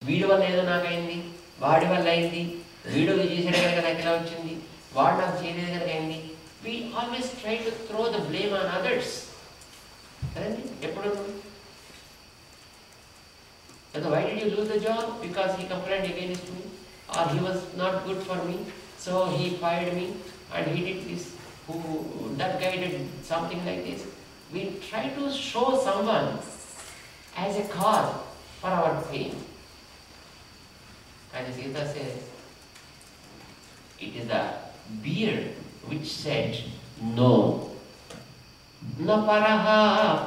వీడి వల్ల ఏదో నాకైంది, వాడి వల్ల అయింది, వీడు చేసాడు కనుక నాకు ఎలా వచ్చింది, వాడు నాకు చేయలేదు కనుక అయింది. We always try to throw the blame on others. కదండి ఎప్పుడు why did you lose the job? Because he complained against me, or he was not good for me, so he fired me, and he did this, that guy did something like this. We try to show someone as a cause for our pain. And Sita says, it is the beard which said, no. Na paraha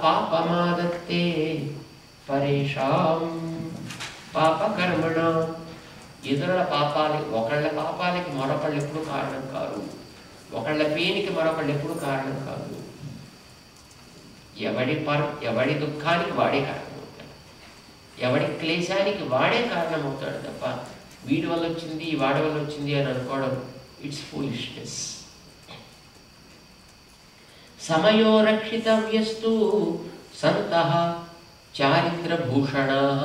papamadatte paresham పాప కర్మణ. ఇతరుల పాపాలకి, ఒకళ్ళ పాపాలకి మరొకళ్ళు ఎప్పుడు కారణం కాదు, ఒకళ్ళ పేనికి మరొకళ్ళు ఎప్పుడు కారణం కాదు. ఎవడి దుఃఖానికి వాడే కారణమవుతాడు, ఎవడి క్లేశానికి వాడే కారణమవుతాడు తప్ప వీడి వల్ల వచ్చింది వాడి వల్ల వచ్చింది అని అనుకోవడం ఇట్స్ ఫూలిష్నెస్. సమయో రక్షితవ్యస్తు సంతః చారిత్రభూషణాః.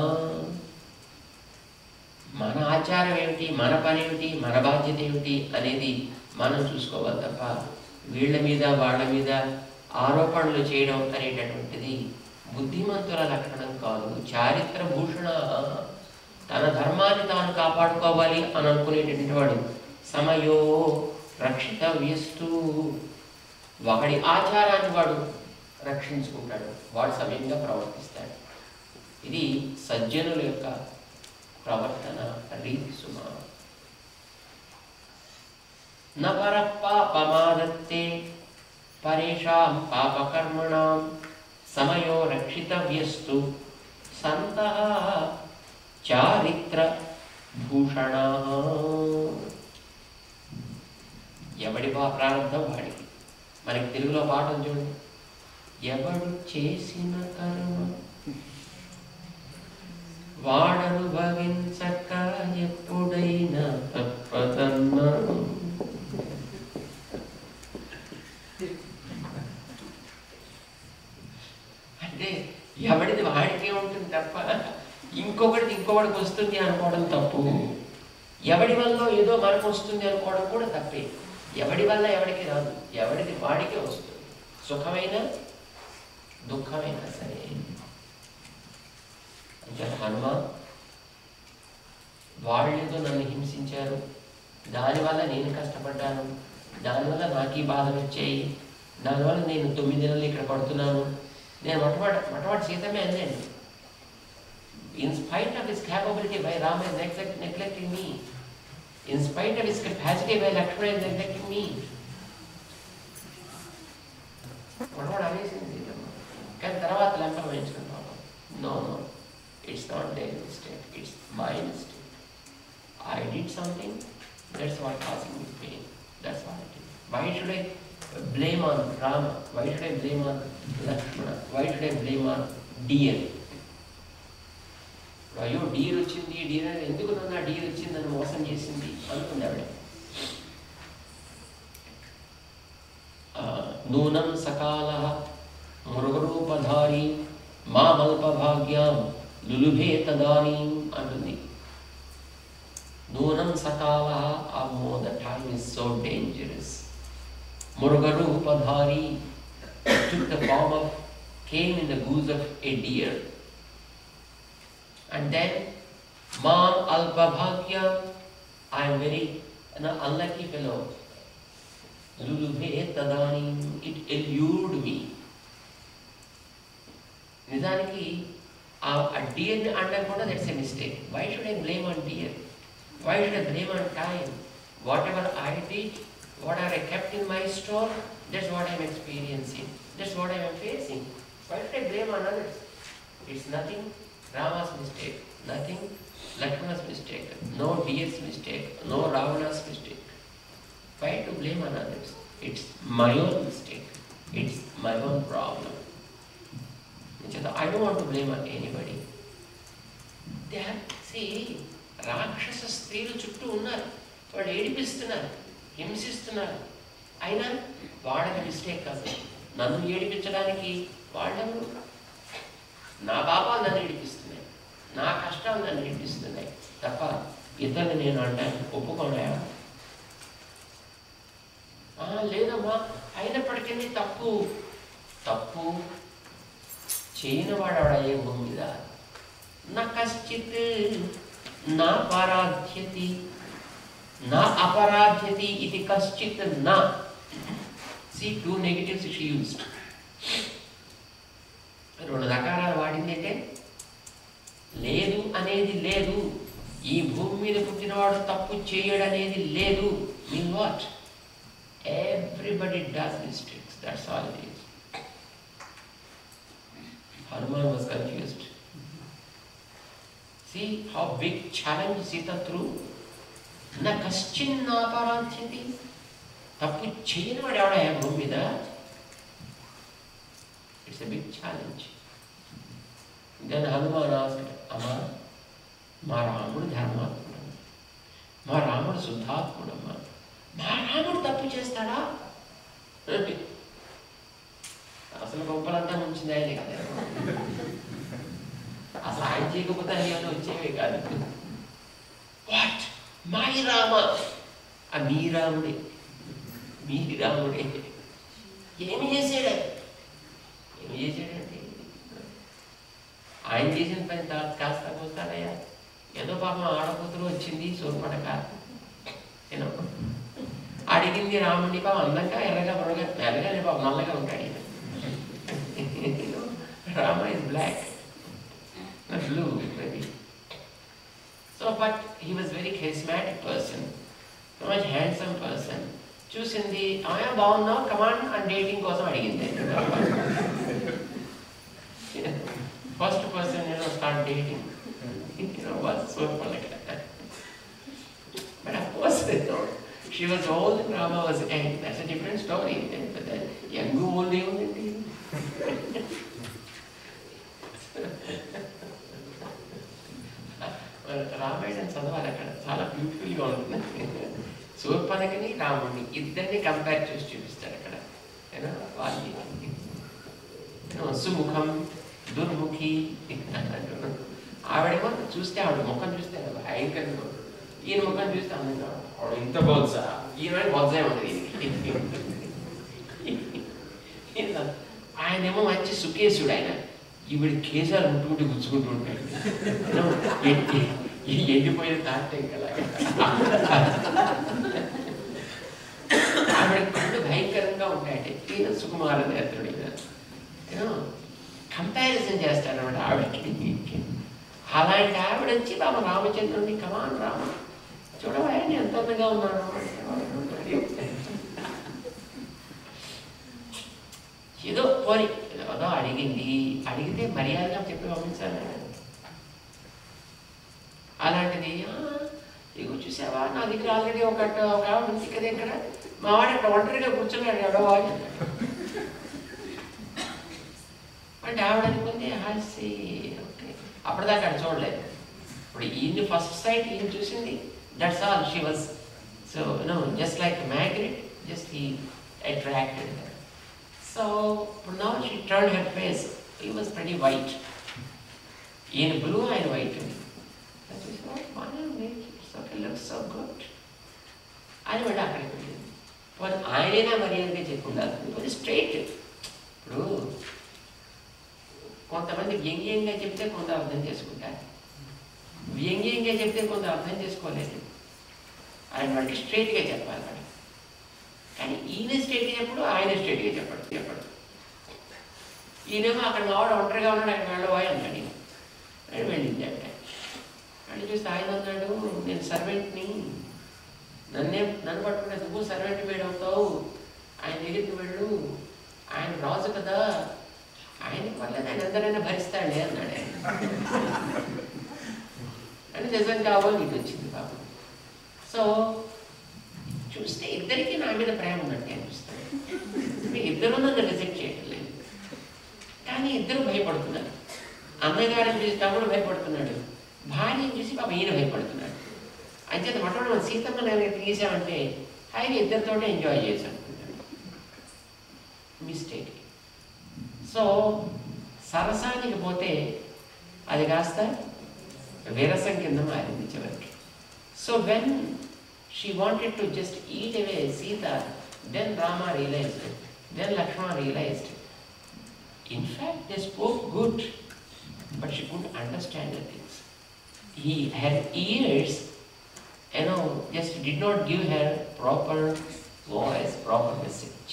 మన ఆచారం ఏమిటి, మన పని ఏమిటి, మన బాధ్యత ఏమిటి అనేది మనం చూసుకోవాలి తప్ప వీళ్ళ మీద వాళ్ళ మీద ఆరోపణలు చేయడం అనేటటువంటిది బుద్ధిమంతుల లక్షణం కాదు. చారిత్ర భూషణ, తన ధర్మాన్ని తాను కాపాడుకోవాలి అని అనుకునేటటువంటి వాడు సమయో రక్షితవ్యస్తు, ఒకడి ఆచారాన్ని వాడు రక్షించుకుంటాడు, వాడు సమయంగా ప్రవర్తిస్తాడు. ఇది సజ్జనుల యొక్క ప్రవర్తన రీతి సుమ. న పరః పాపమాదత్తే పరేషాం పాపకర్మణాం సమయో రక్షితవ్యస్తు సంతః చారిత్ర భూషణాః. ఎవడి ప్రారంభం వాడికి. మనకి తెలుగులో పాఠం చూడండి, ఎవడు చేసిన కర్మ వాడనుభవించక ఎప్పుడైనా తప్పదన్నా. అంటే ఎవడిది వాడికే ఉంటుంది తప్ప ఇంకొకటికి వస్తుంది అనుకోవడం తప్పు. ఎవడి వల్ల ఏదో మనకు వస్తుంది అనుకోవడం కూడా తప్పే. ఎవడి వల్ల ఎవడికి రాదు, ఎవడిది వాడికే వస్తుంది. సుఖమైన దుఃఖమైనా సరే. హనుమ వాళ్ళేదో నన్ను హింసించారు, దానివల్ల నేను కష్టపడ్డాను, దానివల్ల నాకు ఈ బాధలు వచ్చాయి, దానివల్ల నేను 9 నెలలు ఇక్కడ పడుతున్నాను. నేను మొట్టమొదటి సీతమే అందండి. In spite of his capability why Rama is neglecting me, in spite of his capacity why Lakshmana is neglecting me. మొట్టమొదటి అనేసింది సీతమ్మ, కానీ తర్వాత లంపం వేయించుకుని పాపం. No, it's not their mistake, it's my mistake. I did something, that's what causing me pain, that's what I did. Why should I blame on Rama? Why should I blame on Lakshmana? Why should I blame on deer? అయ్యో Deere వచ్చింది, Deere ఎందుకు నన్ను ఆ Deere వచ్చింది నన్ను మోసం చేసింది అనుకుంది ఆవిడ. నూనం సకాలః మృగరూపధారి మామల్పభాగ్యాం లులుభే తదానీం అంటుంది. నూనం సకాలః, అమ్మో the time is so dangerous. మృగరూపధారి took the form of, came in the guise of a deer. And then Mam Alpabhagya, I am very unlucky fellow. Lulubhe tadani, it allured me. నిజానికి ఆ deer అంటారు కూడా, that's a mistake. Why should I blame on deer? Why should I blame on time? Whatever I did, whatever I kept in my store, that's what I am experiencing. That's what I am facing. Why should I blame on others? It's nothing Rama's mistake, nothing Lakshmana's mistake, no deer's mistake, no Ravana's mistake. Why to blame on others? It's my own mistake. It's my own problem. I don't want to blame on anybody. See, రాక్షస స్త్రీలు చుట్టూ ఉన్నారు, వాళ్ళు ఏడిపిస్తున్నారు, హింసిస్తున్నారు. అయినా వాళ్ళకి mistake కాదు. నన్ను ఏడిపించడానికి వాళ్ళెవరు? నా పాపాలు నన్ను ఏడిపిస్తున్నాయి, నా కష్టాలు నన్ను ఏడిపిస్తున్నాయి. ఇతన్ని నేను అంటాను ఒప్పుకోడా? లేదమ్మా, అయినప్పటికీ తప్పు తప్పు చేయని వాడవడయ్యే భూమి మీద నా కశ్చిత్ నా పరాధ్యతి నా అపరాధ్యతి ఇది కశ్చిత్ నా. See, 2 negatives she used. 2 రకారాలు వాడిందంటే లేదు అనేది లేదు, ఈ భూమి మీద పుట్టినవాడు తప్పు చేయడనేది లేదు. Mean what? Everybody does mistakes, that's all it is. Hanuman was confused. See how big challenge Sita threw. Na kaschin na parantyati. తప్పు చేయని వాడు ఎవడా భూమి మీద? It's a big challenge. Then Hanuman asked, అమ్మా మా రాముడు ధర్మాత్ముడు, మా రాముడు శుద్ధాత్ముడమ్మా, మా రాముడు తప్పు చేస్తాడా? అసలు గొప్పలంతా ముంచింది ఆయనే కదా, అసలు ఆయన చేయకపోతే ఆయన వచ్చేవే కాదు. What my Rama? ఆ మీ రాముడే, మీ రాముడే ఏమి చేశాడు? ఏమి చేశాడంటే ఆయన చేసిన పని కాస్త పోస్తాడయ్యా. ఏదో పాపం ఆడకూతురు వచ్చింది సోర్పడక, ఏదో అడిగింది రాముడిని. పాపం అందంగా ఎర్రగా పొడగా ఎర్రగానే పాపం నల్లగా ఉంటాడు. Rama is black, blue maybe. So but he was very charismatic person, so much handsome person. చూసింది ఆయా బాగున్నావు కమాండ్ అని డేటింగ్ కోసం అడిగింది. First person start dating but of course she was old and Rama was young. That's a different story. But the young old ఏముందండి? రామాయణం చదవాలి, అక్కడ చాలా బ్యూటిఫుల్గా ఉంటుంది. శూర్పణఖని రాముడిని ఇద్దరిని కంపేర్ చేసి చూపిస్తాడు అక్కడ. వాల్మీకి సుముఖం దుర్ముఖి ఆవిడేమో చూస్తే ఆవిడ ముఖం చూస్తే భయంకరంగా, ఈయన ముఖం చూస్తే అందంగా ఆవిడ ఇంత బొత్స, ఈయన బొత్సే ఉంది. ఆయనేమో మంచి సుకేశుడు, ఆయన ఈవిడ కేసాలు ముట్టుకుంటూ గుచ్చుకుంటూ ఉంటాడు. ఎండిపోయిన తాటే కదా. ఆవిడ కళ్ళు భయంకరంగా ఉంటాయంటే ఈయన సుకుమార నేత్రుడు. కంపారిజన్ చేస్తాడు అనమాట ఆవిడకి. అలాంటి ఆవిడ వచ్చి బాబు రామచంద్రుడిని కమాన్ రామ చూడవాయని ఎంత అందంగా ఉన్నాడు. ఏదో పోని ఏదో అడిగింది, అడిగితే మర్యాదగా చెప్పి పంపించాలి. అలాంటిది ఇగో చూసావా నా దగ్గర ఆల్రెడీ ఒక ఆవిడ ఉంది కదా, ఇక్కడ మా వాడు అక్కడ ఒంటరిగా కూర్చున్నాడు ఎడవా అంటే ఆవిడ అనుకుంది హాసి. ఓకే, అప్పటిదాకా అక్కడ చూడలేదు. ఇప్పుడు ఈయన్ని ఫస్ట్ సైట్ ఈయన చూసింది, that's all she was. So just like magnet, just he attracted her. So now she turned her face. He was pretty white. In blue and white. And she said, "Oh, it's okay, looks so good." I went after it. But I didn't have any chekunda. It was straight. ఇప్పుడు కొంతమంది వ్యంగ్యంగా చెప్తే కొంత అర్థం చేసుకుంటారు, వ్యంగ్యంగా చెప్తే కొంత అర్థం చేసుకోలేదు. ఆయన వాడికి స్ట్రైట్గా చెప్పాలి. కానీ ఈయన స్ట్రైట్గా చెప్పడు, ఆయన స్ట్రైట్గా చెప్పడు. ఈయనేమో అక్కడ మావాడు ఒంటరిగా ఉన్నాడు, ఆయన వెళ్ళవాయి అన్నాడు. అని వెళ్ళింది అంటే అని చూస్తే ఆయన అన్నాడు, నేను సర్వెంట్ని, నన్ను పట్టుకుంటే నువ్వు సర్వెంట్ మేడ్ అవుతావు, ఆయన దగ్గరికి వెళ్ళు, ఆయన రాజు కదా, ఆయనకి పర్లేదు, ఆయన ఎందరైనా భరిస్తాడే అన్నాడు. అని నిజంగా నీకు వచ్చింది పాపం. సో చూస్తే ఇద్దరికీ నా మీద ప్రేమ ఉన్నట్టు అనిపిస్తుంది. ఇద్దరు నన్ను రిజెక్ట్ చేయటం లేదు, కానీ ఇద్దరు భయపడుతున్నారు. అన్నగారిని చూసి తమ్ముడు భయపడుతున్నాడు, భార్యని చూసి పాప ఈయన భయపడుతున్నాడు. అంచేత మొట్టమొదటి మన సీతమ్మ నేను తీసామంటే ఆయన ఇద్దరితోనే ఎంజాయ్ చేసి అనుకుంటాడు. మిస్టేక్. సో సరసానికి పోతే అది కాస్త విరసం కింద మారింది చివరికి. So when she wanted to just eat away Sita, then Rama realized it. Then Lakshmana realized it. In fact, they spoke good, but she couldn't understand the things. Her ears, just did not give her proper voice, proper message.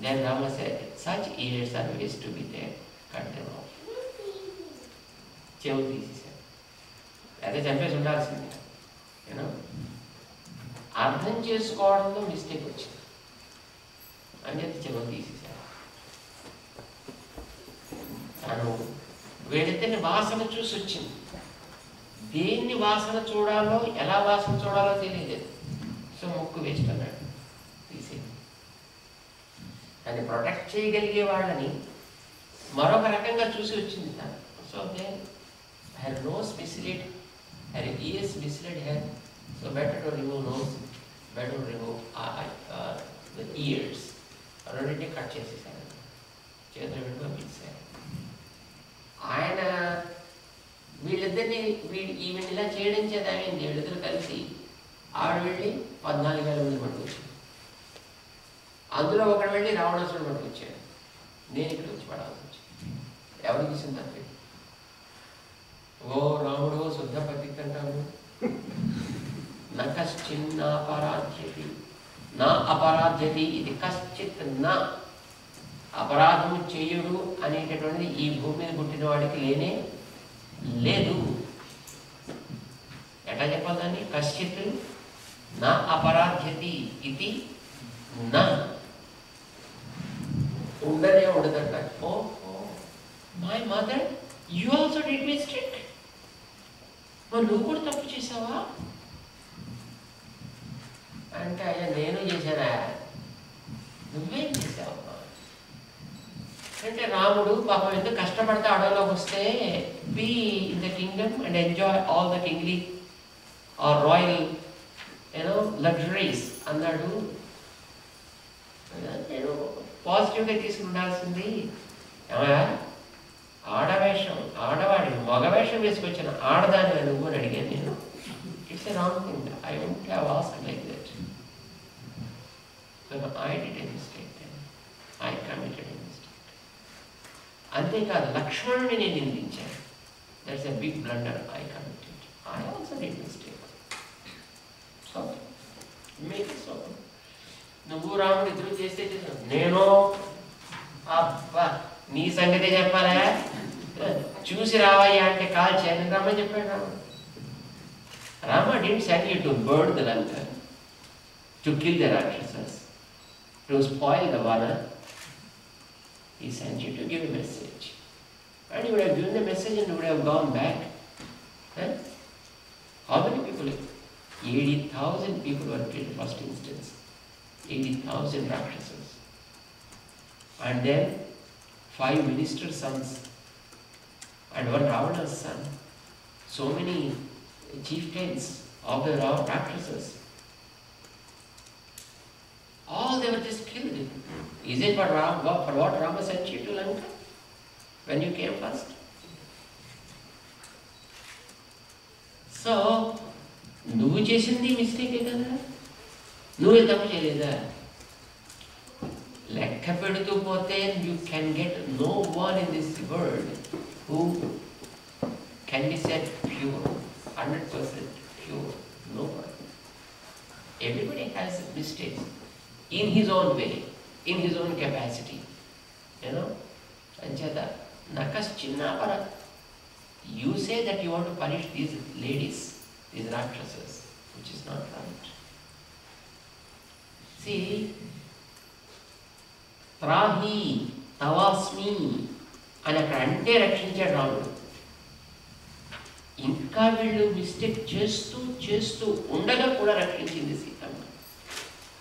Then Rama said, such ears are ways to be there, cut them off. చెవు తీసేసారు. అదే చంపేసి ఉండాల్సింది. అర్థం చేసుకోవడంలో mistake వచ్చింది అని చెప్పి చెవు తీసేసారు. తను వీడిద్దరిని వాసన చూసి వచ్చింది. దేన్ని వాసన చూడాలో, ఎలా వాసన చూడాలో తెలియలేదు. సో ముక్కు వేస్ట్ అన్నాడు, తీసేది. దాన్ని ప్రొటెక్ట్ చేయగలిగే వాళ్ళని మరొక రకంగా చూసి వచ్చింది తను. So then her nose misled, her ears misled her, so better to remove nose, better to remove the ears. రెండింటినీ కట్ చేసేసారు, చేతులు పెట్టి పంపించారు. ఆయన వీళ్ళిద్దరిని ఈవెన్ ఇలా చేయడం చేత అయింది. వీళ్ళిద్దరు కలిసి ఆవిడ వెళ్ళి 14,000 మంది పట్టుకొచ్చాడు. అందులో ఒకడు వెళ్ళి రావణాసురుడు పట్టుకొచ్చాడు. నేను ఇక్కడ వచ్చి పడాల్సి వచ్చింది. ఎవరికి ఇచ్చిన తప్పి? ఓ రాముడు శుద్ధ పతికంటాడు. నా కశ్చిన్న అపరాధ్యతి, నా అపరాధ్యతి ఇది కశ్చిత్ నా అపరాధము చేయుడు అనేటటువంటిది ఈ భూమి మీద పుట్టిన వాడికి లేనే లేదు. ఎట్లా చెప్పాలి దాన్ని? కశ్చిత్ నా అపరాధ్యతి ఇది నా ఉండనే ఉండదంట. Oh my mother, you also did mistake. మరి నువ్వు కూడా తప్పు చేసావా అంటే, అయ్యా నేను చేశానా? నువ్వేం చేసావమ్మా అంటే, రాముడు పాపం ఎందుకు కష్టపడితే అడవిలోకి వస్తే be in the kingdom and enjoy all the kingly or royal luxuries అన్నాడు. నేను పాజిటివ్గా తీసుకుని ఉండాల్సింది. ఏమయ్యా, ఆడవేషం, ఆడవాడి మగవేషం వేసుకొచ్చిన ఆడదాని నువ్వు అని అడిగాను నేను. It's a wrong thing. I won't have asked like that. So I did a mistake, I committed a mistake. అంతేకాదు, లక్ష్మణుని నేను నిందించాను. That's a big blunder I committed. I also did mistake. So make so నువ్వు రాముడు ఇద్దరు చేస్తే చేసావు. నేను అబ్బా నీ సంగతే చెప్పాలా, చూసి రావయ్యా అంటే కాల్ చేయని రమ్మని చెప్పాడు రాముడు. Rama didn't send you to burn the Lanka, to kill the Rakshasas, to spoil the Vana. He sent you to give a message. And you would have given the message and you would have gone back. Huh? How many people? 80,000 people were killed first instance. 80,000 Rakshasas. And then 5 ministers' sons and 1 Ravana's son. So many chieftains of the Rakshasas. All they were just killed. Is it for what Rama sent you to Lanka when you came first? So, నువ్వు చేసింది మిస్టేకే కదా, నువ్వే తప్పు చేయలేదా? లెక్క పెడుతూ పోతే you can get no one in this world who can be said pure, 100% pure. No one. Everybody has mistakes in his own way, in his own capacity. Ancheta, nakas chinnapara. You say that you want to punish these ladies, these Rakshasas, which is not right. See, Trahi, Tavasmi, అని అక్కడ అంటే రక్షించాడు రాముడు. ఇంకా వీళ్ళు mistake చేస్తూ చేస్తూ ఉండగా కూడా రక్షించింది Sitamma.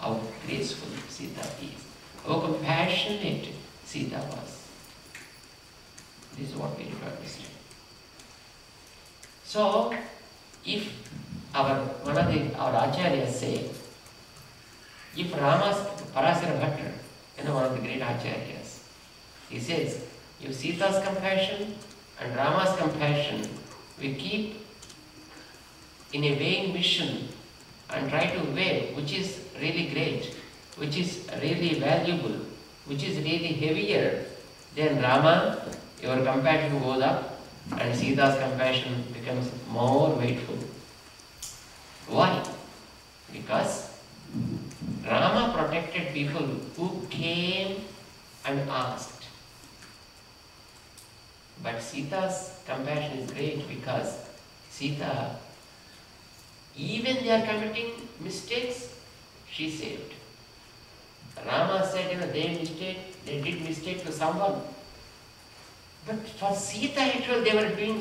How graceful Sita is, how compassionate Sita was. This is what we need to understand. So if our acharyas say, if Rama's Parasara Bhatta, one of the great acharyas, he says, if Sita's compassion and Rama's compassion we keep in a weighing machine and try to weigh which is really great, which is really valuable, which is really heavier, then Rama, your compassion goes up and Sita's compassion becomes more weightful. Why? Because Rama protected people who came and asked. But Sita's compassion is great because Sita, even they are committing mistakes, she saved. Rama said, they did mistake to someone. But for Sita actually they were doing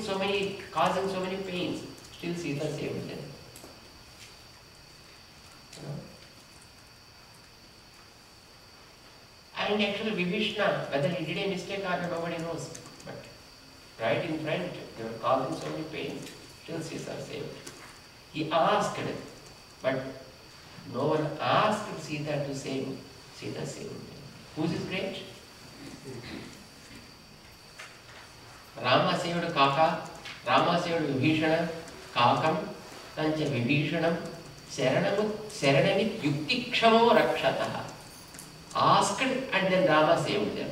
causing so many pains. Still Sita saved them. And actually Vibhishna, whether he did a mistake or not, nobody knows. But right in front, they were causing so many pains. Still Sita saved. He asked, but no one asked Sita to save. Sita saved. Whose is great? Rama saved Kaka, Rama saved Vibhishana, Kakam, Tancha Vibhishanam, Saranamit Yuktikshamo Rakshataha. Asked and then Rama saved them.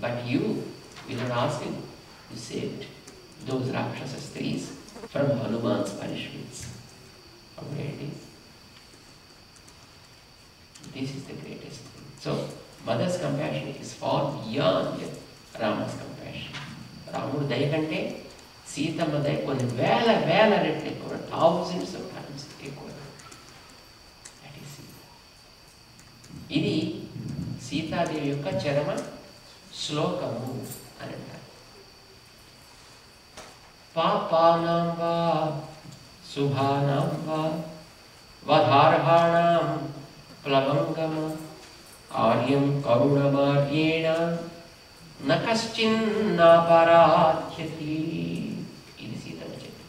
But you, without asking, you saved those Rakshasa Stris from Hanuman's punishments. How great it is. This is the greatest thing. So, mother's compassion is far beyond Rama's compassion. Ramudu దయ కంటే సీతమ్మ దయ కొన్ని వేల రెట్లు ఎక్కువ, thousands of times ఎక్కువ. That is Sita. ఇది సీతాదేవి యొక్క చరమ శ్లోకము అని అంటారు. పాపానాం వా శుభానాం వా వధార్హాణాం ప్లవంగమ ఆర్యం కరుణమార్యేణ న కశ్చిన్నాపరాధ్యతి. ఇది సీతమ్మ చెప్పి.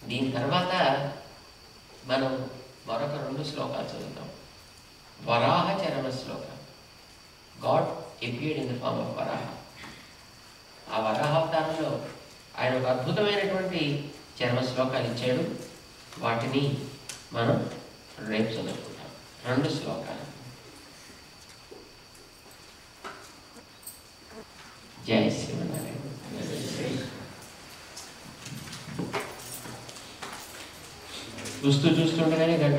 దీని తర్వాత మనం మరొక 2 శ్లోకాలు చదువుతాం. వరాహ చరమ శ్లోకం. God appeared in the form of వరాహ. ఆ వరాహ అవతారంలో ఆయన ఒక అద్భుతమైనటువంటి చరమ శ్లోకాలు ఇచ్చాడు. వాటిని మనం రేపు చదువుకుంటాం. 2 శ్లోకాలు. జై శ్రీమన్నారాయణ. చూస్తుండగానే గంట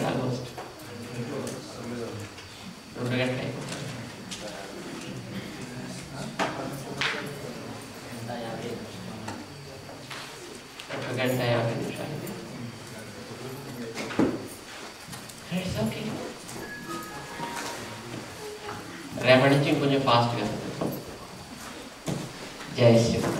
ఆల్మోస్ట్ 2 గంటలు అయిపోతుంది. 1 గంట 50 నిమిషాలు. It's okay. రేపటి నుంచి ఇంకొంచెం ఫాస్ట్గా. జై శ్రీమన్నారాయణ.